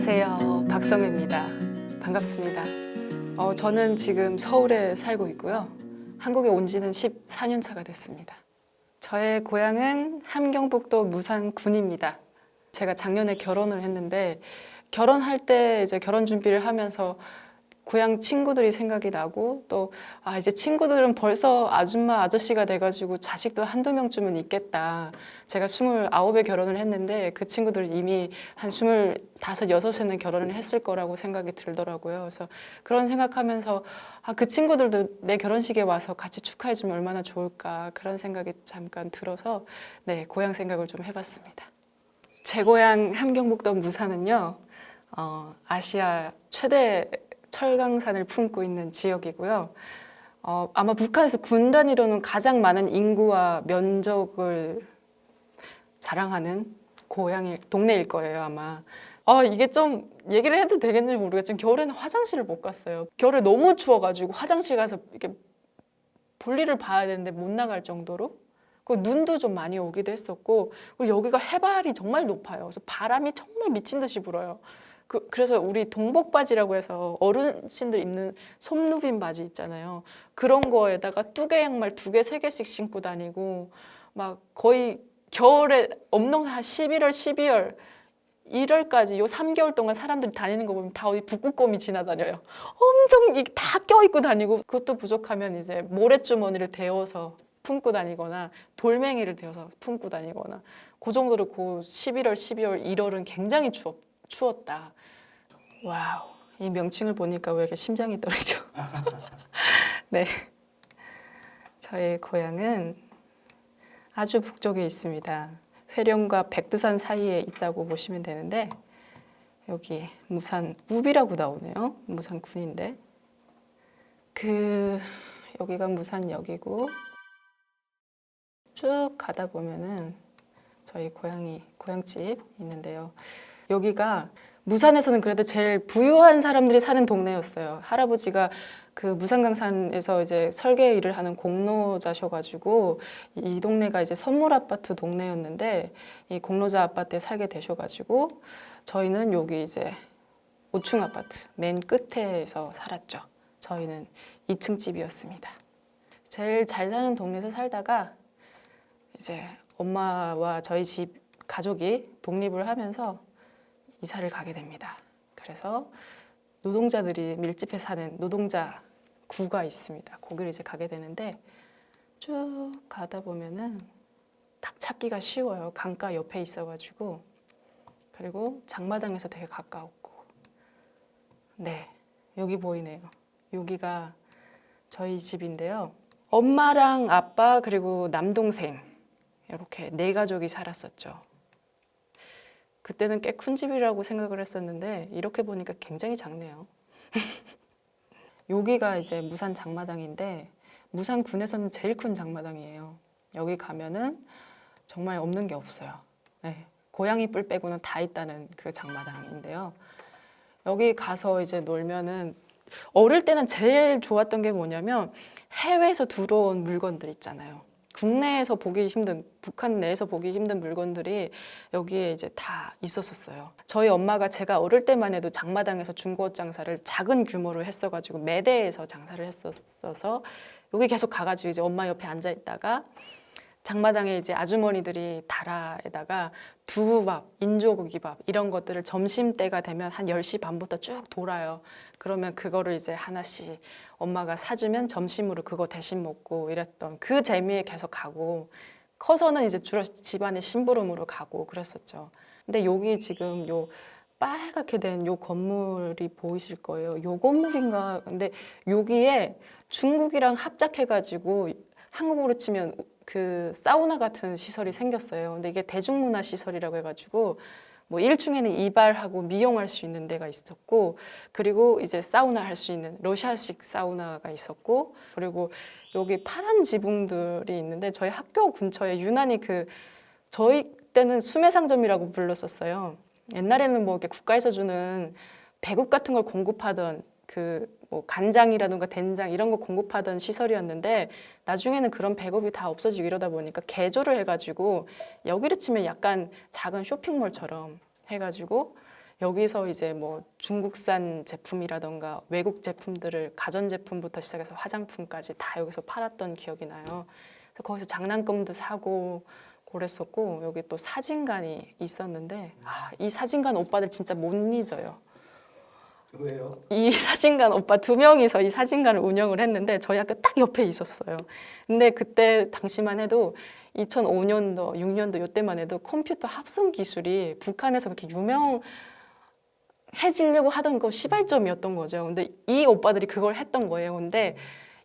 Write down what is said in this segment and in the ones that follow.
안녕하세요. 박성혜입니다. 반갑습니다. 저는 지금 서울에 살고 있고요. 한국에 온 지는 14년 차가 됐습니다. 저의 고향은 함경북도 무산군입니다. 제가 작년에 결혼을 했는데 결혼할 때 이제 결혼 준비를 하면서 고향 친구들이 생각이 나고 또 이제 친구들은 벌써 아줌마 아저씨가 돼가지고 자식도 한두 명쯤은 있겠다. 제가 29에 결혼을 했는데 그 친구들 이미 한 25, 6에는 결혼을 했을 거라고 생각이 들더라고요. 그래서 그런 생각하면서 그 친구들도 내 결혼식에 와서 같이 축하해주면 얼마나 좋을까 그런 생각이 잠깐 들어서 네, 고향 생각을 좀 해봤습니다. 제 고향 함경북도 무산은요, 아시아 최대 철강산을 품고 있는 지역이고요. 아마 북한에서 군 단위로는 가장 많은 인구와 면적을 자랑하는 동네일 거예요, 아마. 이게 좀 얘기를 해도 되겠는지 모르겠지만 겨울에는 화장실을 못 갔어요. 겨울에 너무 추워가지고 화장실 가서 이렇게 볼일을 봐야 되는데 못 나갈 정도로. 그리고 눈도 좀 많이 오기도 했었고, 그리고 여기가 해발이 정말 높아요. 그래서 바람이 정말 미친 듯이 불어요. 그래서 우리 동복바지라고 해서 어르신들 입는 솜누빈 바지 있잖아요. 그런 거에다가 뚜개 양말 2개, 3개씩 신고 다니고 막 거의 겨울에 엄청 한 11월, 12월, 1월까지 요 3개월 동안 사람들이 다니는 거 보면 다 어디 북극곰이 지나다녀요. 엄청 다 껴입고 다니고 그것도 부족하면 이제 모래주머니를 데워서 품고 다니거나 돌멩이를 데워서 품고 다니거나 그 정도로 그 11월, 12월, 1월은 굉장히 추웠다. 와우, 이 명칭을 보니까 왜 이렇게 심장이 떨리죠? 네, 저의 고향은 아주 북쪽에 있습니다. 회령과 백두산 사이에 있다고 보시면 되는데 여기 무산 우비라고 나오네요. 무산군인데 여기가 무산역이고 쭉 가다 보면은 저희 고향집 있는데요. 여기가 무산에서는 그래도 제일 부유한 사람들이 사는 동네였어요. 할아버지가 그 무산강산에서 이제 설계 일을 하는 공로자셔가지고 이 동네가 이제 선물 아파트 동네였는데 이 공로자 아파트에 살게 되셔가지고 저희는 여기 이제 5층 아파트 맨 끝에서 살았죠. 저희는 2층 집이었습니다. 제일 잘 사는 동네에서 살다가 이제 엄마와 저희 집 가족이 독립을 하면서 이사를 가게 됩니다. 그래서 노동자들이 밀집해 사는 노동자 구가 있습니다. 거기를 이제 가게 되는데 쭉 가다 보면은 딱 찾기가 쉬워요. 강가 옆에 있어가지고 그리고 장마당에서 되게 가까웠고 네, 여기 보이네요. 여기가 저희 집인데요. 엄마랑 아빠 그리고 남동생 이렇게 4가족이 살았었죠. 그때는 꽤 큰 집이라고 생각을 했었는데 이렇게 보니까 굉장히 작네요. 여기가 이제 무산 장마당인데 무산군에서는 제일 큰 장마당이에요. 여기 가면은 정말 없는 게 없어요. 네, 고양이 뿔 빼고는 다 있다는 그 장마당인데요. 여기 가서 이제 놀면은 어릴 때는 제일 좋았던 게 뭐냐면 해외에서 들어온 물건들 있잖아요. 국내에서 보기 힘든, 북한 내에서 보기 힘든 물건들이 여기에 이제 다 있었어요. 저희 엄마가 제가 어릴 때만 해도 장마당에서 중고옷 장사를 작은 규모로 했어가지고 매대에서 장사를 했었어서 여기 계속 가가지고 이제 엄마 옆에 앉아 있다가 장마당에 이제 아주머니들이 다라에다가 두부밥, 인조고기밥 이런 것들을 점심때가 되면 한 10시 반부터 쭉 돌아요. 그러면 그거를 이제 하나씩 엄마가 사주면 점심으로 그거 대신 먹고 이랬던 그 재미에 계속 가고 커서는 이제 주로 집안의 심부름으로 가고 그랬었죠. 근데 여기 지금 요 빨갛게 된 요 건물이 보이실 거예요. 요 건물인가? 근데 여기에 중국이랑 합작해가지고 한국으로 치면 그 사우나 같은 시설이 생겼어요. 근데 이게 대중문화 시설이라고 해가지고 뭐 1층에는 이발하고 미용할 수 있는 데가 있었고 그리고 이제 사우나 할 수 있는 러시아식 사우나가 있었고 그리고 여기 파란 지붕들이 있는데 저희 학교 근처에 유난히 저희 때는 수매상점이라고 불렀었어요. 옛날에는 뭐 이렇게 국가에서 주는 배국 같은 걸 공급하던 뭐 간장이라든가 된장 이런 거 공급하던 시설이었는데 나중에는 그런 배급이 다 없어지고 이러다 보니까 개조를 해가지고 여기를 치면 약간 작은 쇼핑몰처럼 해가지고 여기서 이제 뭐 중국산 제품이라던가 외국 제품들을 가전제품부터 시작해서 화장품까지 다 여기서 팔았던 기억이 나요. 그래서 거기서 장난감도 사고 그랬었고, 여기 또 사진관이 있었는데 이 사진관 오빠들 진짜 못 잊어요. 왜요? 이 사진관 오빠 2명이서 이 사진관을 운영을 했는데 저희 학교 딱 옆에 있었어요. 근데 그때 당시만 해도 2005년도, 6년도 이때만 해도 컴퓨터 합성 기술이 북한에서 그렇게 유명해지려고 하던 거 시발점이었던 거죠. 근데 이 오빠들이 그걸 했던 거예요. 근데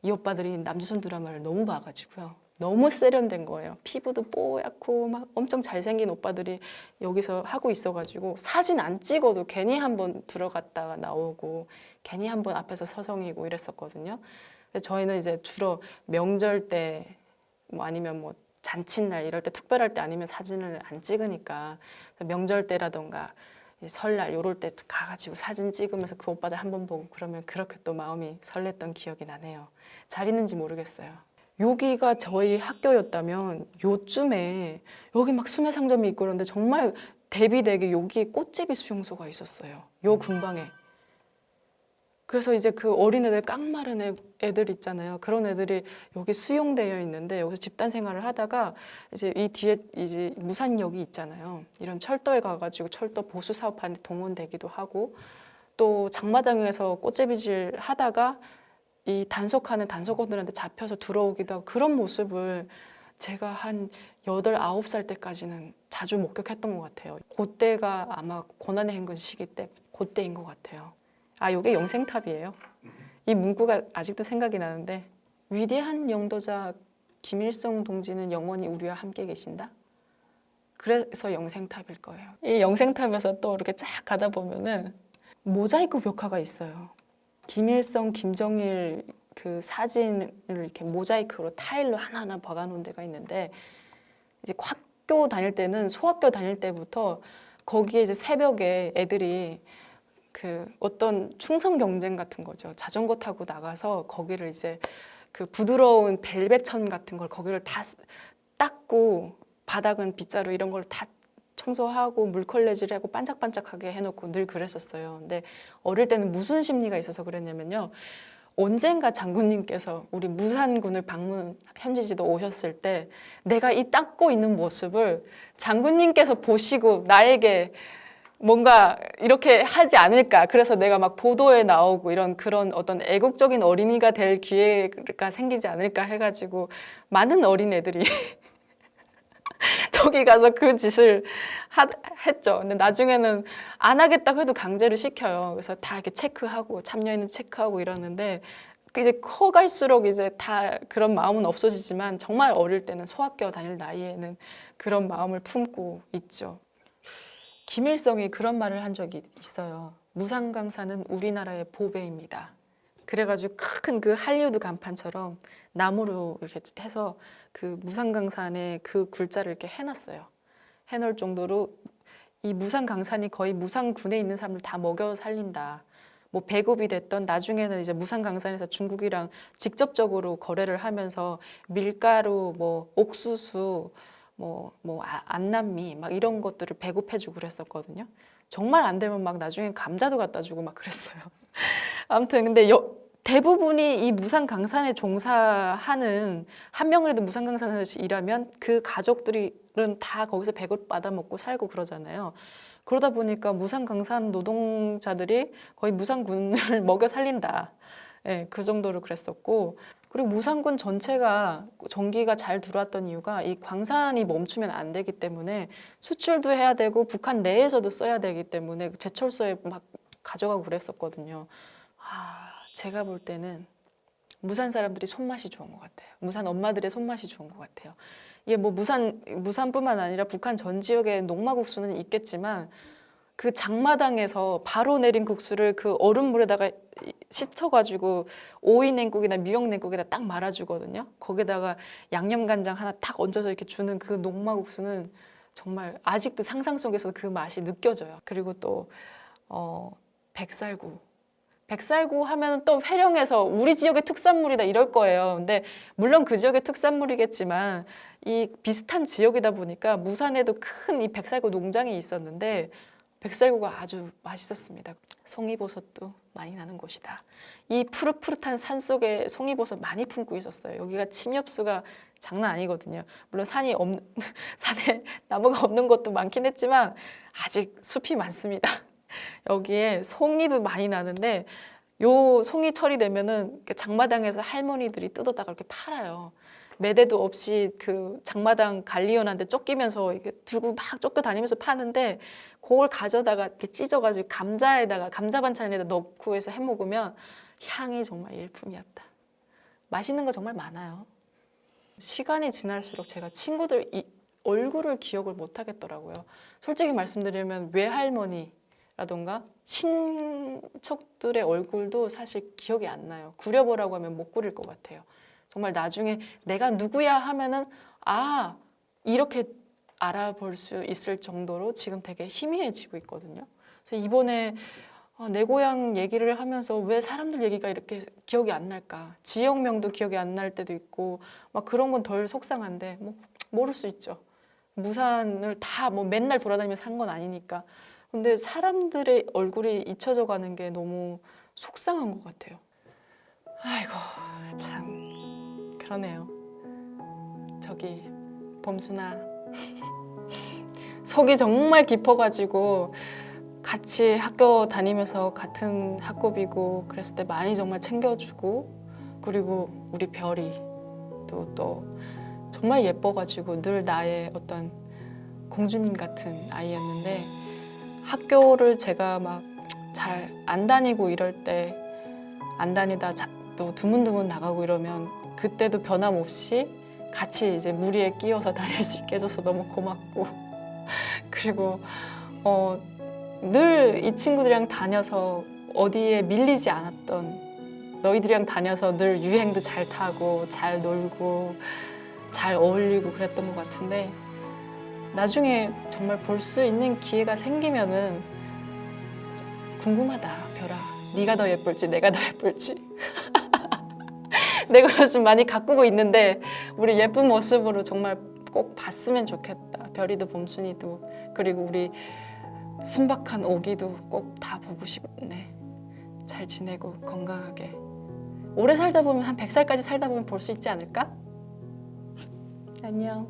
이 오빠들이 남조선 드라마를 너무 봐가지고요. 너무 세련된 거예요. 피부도 뽀얗고 막 엄청 잘생긴 오빠들이 여기서 하고 있어가지고 사진 안 찍어도 괜히 한번 들어갔다가 나오고 괜히 한번 앞에서 서성이고 이랬었거든요. 그래서 저희는 이제 주로 명절 때 뭐 아니면 뭐 잔칫날 이럴 때 특별할 때 아니면 사진을 안 찍으니까 명절 때라던가 설날 요럴 때 가가지고 사진 찍으면서 그 오빠들 한번 보고 그러면 그렇게 또 마음이 설렜던 기억이 나네요. 잘 있는지 모르겠어요. 여기가 저희 학교였다면 요쯤에 여기 막 수매상점이 있고 그런데 정말 대비되게 여기 꽃제비 수용소가 있었어요. 요 근방에. 그래서 이제 그 어린애들 깡마른 애들 있잖아요. 그런 애들이 여기 수용되어 있는데 여기서 집단 생활을 하다가 이제 이 뒤에 이제 무산역이 있잖아요. 이런 철도에 가가지고 철도 보수 사업하는 동원되기도 하고 또 장마당에서 꽃제비질 하다가 이 단속하는 단속원들한테 잡혀서 들어오기도 하고 그런 모습을 제가 한 8, 9살 때까지는 자주 목격했던 것 같아요. 그때가 아마 고난의 행군 시기 때 그때인 것 같아요. 이게 영생탑이에요. 이 문구가 아직도 생각이 나는데 위대한 영도자 김일성 동지는 영원히 우리와 함께 계신다. 그래서 영생탑일 거예요. 이 영생탑에서 또 이렇게 쫙 가다 보면은 모자이크 벽화가 있어요. 김일성, 김정일 그 사진을 이렇게 모자이크로 타일로 하나하나 박아놓은 데가 있는데 이제 학교 다닐 때는 소학교 다닐 때부터 거기에 이제 새벽에 애들이 그 어떤 충성 경쟁 같은 거죠. 자전거 타고 나가서 거기를 이제 그 부드러운 벨벳천 같은 걸 거기를 다 닦고 바닥은 빗자루 이런 걸 다 청소하고 물걸레질하고 반짝반짝하게 해놓고 늘 그랬었어요. 근데 어릴 때는 무슨 심리가 있어서 그랬냐면요. 언젠가 장군님께서 우리 무산군을 방문 현지지도 오셨을 때 내가 이 닦고 있는 모습을 장군님께서 보시고 나에게 뭔가 이렇게 하지 않을까. 그래서 내가 막 보도에 나오고 이런 그런 어떤 애국적인 어린이가 될 기회가 생기지 않을까 해가지고 많은 어린애들이 저기 가서 그 짓을 했죠. 근데 나중에는 안 하겠다고 해도 강제로 시켜요. 그래서 다 이렇게 체크하고 참여인은 체크하고 이러는데 이제 커갈수록 이제 다 그런 마음은 없어지지만 정말 어릴 때는 소학교 다닐 나이에는 그런 마음을 품고 있죠. 김일성이 그런 말을 한 적이 있어요. 무상강사는 우리나라의 보배입니다. 그래가지고 큰 그 할리우드 간판처럼 나무로 이렇게 해서 그 무상강산에 그 글자를 이렇게 해놨어요. 해놓을 정도로 이 무상강산이 거의 무상군에 있는 사람들 다 먹여 살린다. 뭐 배급이 됐던 나중에는 이제 무상강산에서 중국이랑 직접적으로 거래를 하면서 밀가루, 뭐 옥수수, 안남미 막 이런 것들을 배급해주고 그랬었거든요. 정말 안 되면 막 나중에 감자도 갖다 주고 막 그랬어요. 아무튼 근데 대부분이 이 무상강산에 종사하는 한 명이라도 무상강산에서 일하면 그 가족들은 다 거기서 배급 받아 먹고 살고 그러잖아요. 그러다 보니까 무상강산 노동자들이 거의 무상군을 먹여 살린다. 네, 그 정도로 그랬었고 그리고 무상군 전체가 전기가 잘 들어왔던 이유가 이 광산이 멈추면 안 되기 때문에 수출도 해야 되고 북한 내에서도 써야 되기 때문에 제철소에 막 가져가고 그랬었거든요. 제가 볼 때는 무산 사람들이 손맛이 좋은 것 같아요. 무산 엄마들의 손맛이 좋은 것 같아요. 이게 뭐 무산뿐만 아니라 북한 전 지역에 녹마국수는 있겠지만 그 장마당에서 바로 내린 국수를 그 얼음물에다가 씻어가지고 오이냉국이나 미역냉국에다 딱 말아주거든요. 거기다가 양념간장 하나 탁 얹어서 이렇게 주는 그 녹마국수는 정말 아직도 상상 속에서 그 맛이 느껴져요. 그리고 또 백살구. 백살구 하면 또 회령에서 우리 지역의 특산물이다 이럴 거예요. 근데 물론 그 지역의 특산물이겠지만 이 비슷한 지역이다 보니까 무산에도 큰 이 백살구 농장이 있었는데 백설구가 아주 맛있었습니다. 송이버섯도 많이 나는 곳이다. 이 푸릇푸릇한 산 속에 송이버섯 많이 품고 있었어요. 여기가 침엽수가 장난 아니거든요. 물론 산에 나무가 없는 것도 많긴 했지만 아직 숲이 많습니다. 여기에 송이도 많이 나는데 요 송이철이 되면은 이렇게 장마당에서 할머니들이 뜯어다가 이렇게 팔아요. 매대도 없이 그 장마당 관리원한테 쫓기면서 이렇게 들고 막 쫓겨다니면서 파는데 그걸 가져다가 이렇게 찢어가지고 감자에다가 감자 반찬에다 넣고 해서 해 먹으면 향이 정말 일품이었다. 맛있는 거 정말 많아요. 시간이 지날수록 제가 친구들 얼굴을 기억을 못 하겠더라고요. 솔직히 말씀드리면 외할머니라던가 친척들의 얼굴도 사실 기억이 안 나요. 그려보라고 하면 못 그릴 것 같아요. 정말 나중에 내가 누구야 하면은 아 이렇게 알아볼 수 있을 정도로 지금 되게 희미해지고 있거든요. 그래서 이번에 내 고향 얘기를 하면서 왜 사람들 얘기가 이렇게 기억이 안 날까? 지역명도 기억이 안 날 때도 있고 막 그런 건 덜 속상한데 뭐 모를 수 있죠. 무산을 다 뭐 맨날 돌아다니면서 산 건 아니니까. 근데 사람들의 얼굴이 잊혀져 가는 게 너무 속상한 것 같아요. 아이고 참 그러네요. 저기 범수나 속이 정말 깊어가지고 같이 학교 다니면서 같은 학급이고 그랬을 때 많이 정말 챙겨주고 그리고 우리 별이 또 정말 예뻐가지고 늘 나의 어떤 공주님 같은 아이였는데 학교를 제가 막 잘 안 다니고 이럴 때 안 다니다 또 드문드문 나가고 이러면 그때도 변함없이 같이 이제 무리에 끼어서 다닐 수 있게 해줘서 너무 고맙고 그리고 늘 이 친구들이랑 다녀서 어디에 밀리지 않았던 너희들이랑 다녀서 늘 유행도 잘 타고 잘 놀고 잘 어울리고 그랬던 것 같은데 나중에 정말 볼 수 있는 기회가 생기면은 궁금하다 별아 네가 더 예쁠지 내가 더 예쁠지 내가 요즘 많이 가꾸고 있는데 우리 예쁜 모습으로 정말 꼭 봤으면 좋겠다. 별이도 범순이도 그리고 우리 순박한 오기도 꼭 다 보고 싶네. 잘 지내고 건강하게 오래 살다 보면 한 100살까지 살다 보면 볼 수 있지 않을까? 안녕.